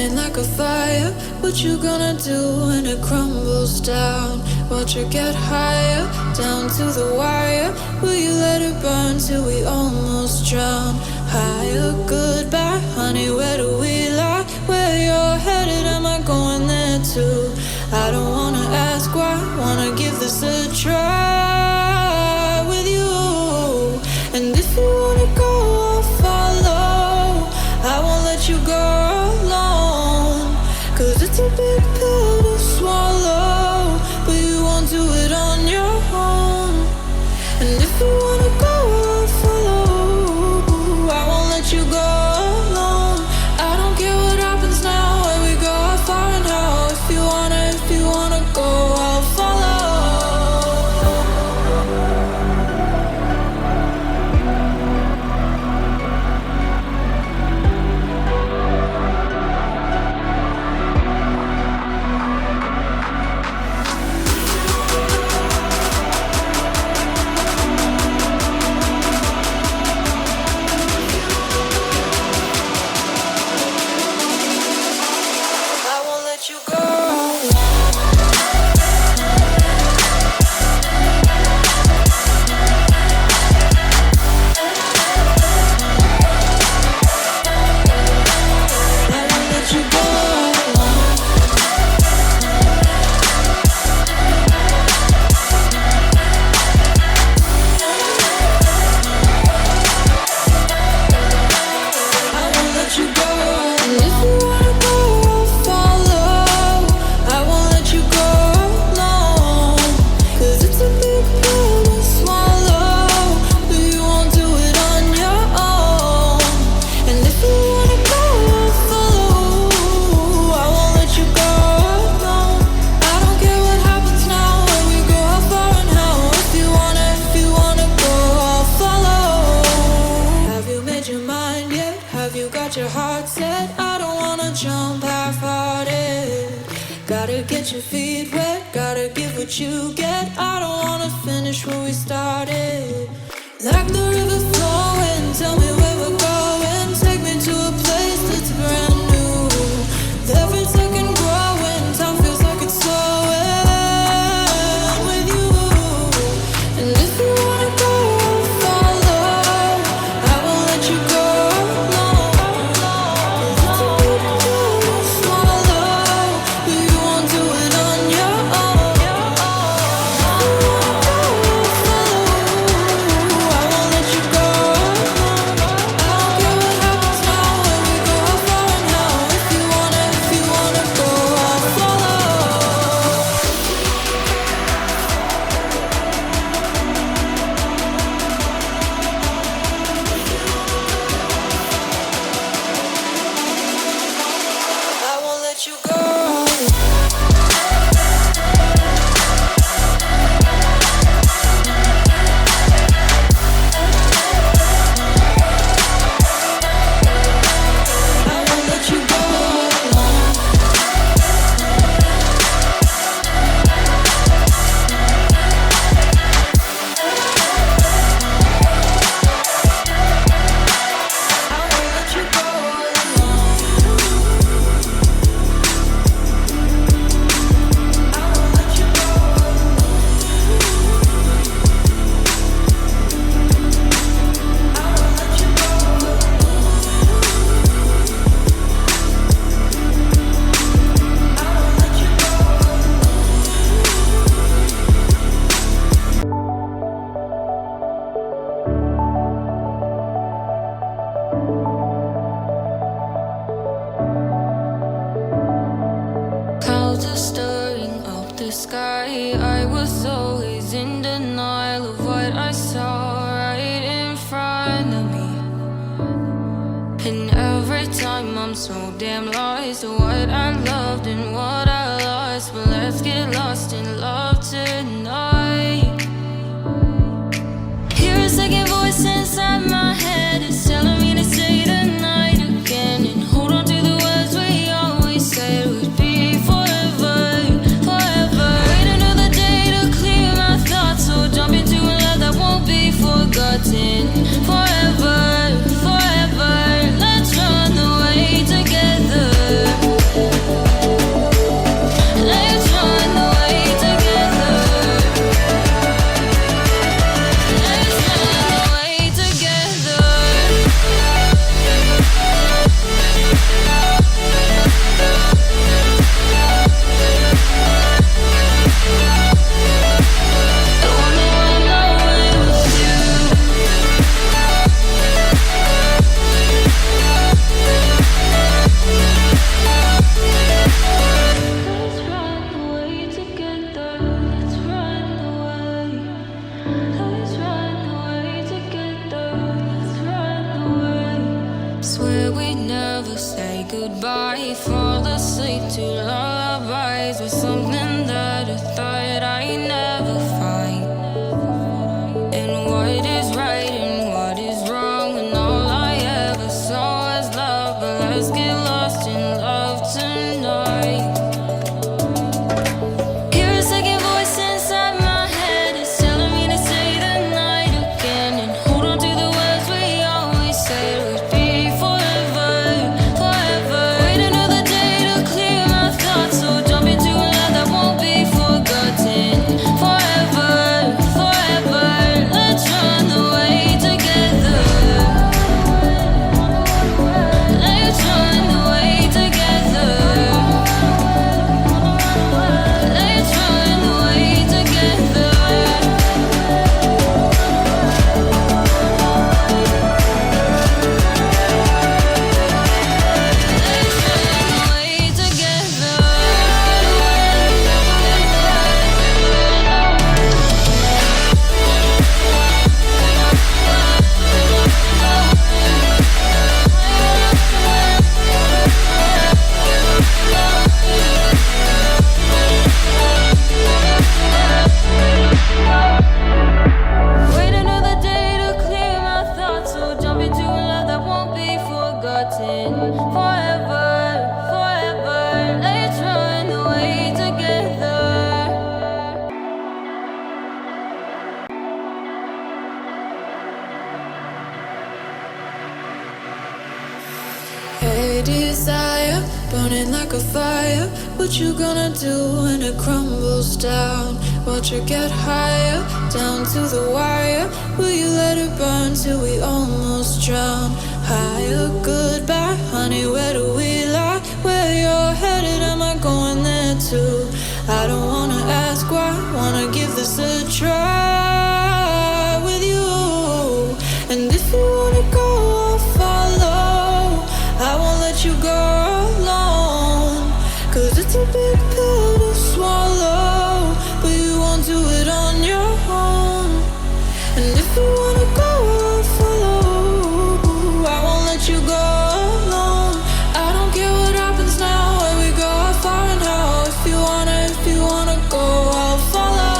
burning like a fire. What you gonna do when it crumbles down? Watch it get higher, down to the wire. Will you let it burn till we almost drown? Higher, goodbye, honey, where do we lie? Where you're headed, am I going there too? I don't wanna ask why, wanna give this a try with you. And if you wanna go, I'll follow. I won't let you go alone, 'cause it's a big pill to swallow, but you won't do it on your own. And if you wanna go, I'll follow. I won't let you go alone. I don't care what happens now, where we go, how far and how. If you wanna go, I'll follow. Your feet wet, gotta give what you get. I don't wanna finish where we started. Like the river flowing, tell me where we're going. Take me to a place that's brand new. Every second growing, time feels like it's slowing with you. And if you wanna go, I'll follow. I won't let you go alone. It's a big pill to swallow, but you won't do it on your own. If you wanna go, I'll follow. I won't let you go alone. I don't care what happens now, where we go, how far and how. If you wanna go, I'll follow. I won't let you go. I won't let you go alone. I won't let you go alone. I won't let you go alone. I won't let you go Clouds are stirring up the sky. I was always in denial of what I saw right in front of me. And every time I'm so damn lost to what I loved and what I lost. But let's get lost in love tonight. Hear a second voice inside my head. It's telling me to say the night again and hold on to the words we always said would be forever, forever. Wait another day to clear my thoughts, so jump into a love that won't be forgotten. Forever, forever, let's run away together. goodbye. Fall asleep to lullabies with something that I thought I'd never find. And what is right and what is wrong, and all I ever saw was love. But let's get lost in love tonight. Hear a second voice inside my head, it's telling me to say the night again, and hold on to the words we always said would be forever, forever. Wait another day to clear my thoughts, so jump into a love that won't be forgotten. Forever, forever, let's run away together. Let's run away together. Let's run away together. Wait another day to clear my thoughts, so jump into a love that won't be forgotten. Forever, forever, let's run away together. Hey desire, burning like a fire. What you gonna do when it crumbles down? Watch it get higher, down to the wire. Will you let it burn till we almost drown? Higher, goodbye, honey, where do we lie? Where you're headed, am I going there too? I don't wanna ask why, wanna give this a try with you. And if you wanna go, I'll follow. I won't let you go alone, 'cause it's a big pill to swallow, but you won't do it on your own. And if you wanna go, I'll follow. I won't let you go alone. I don't care what happens now, where we go, how far and how. If you wanna go, I'll follow.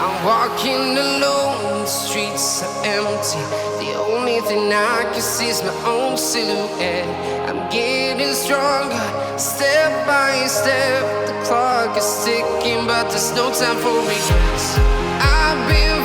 I'm walking alone, the streets are empty. The only thing I can see is my own silhouette. I'm getting stronger, step by step. The clock is ticking, but there's no time for regrets. I've been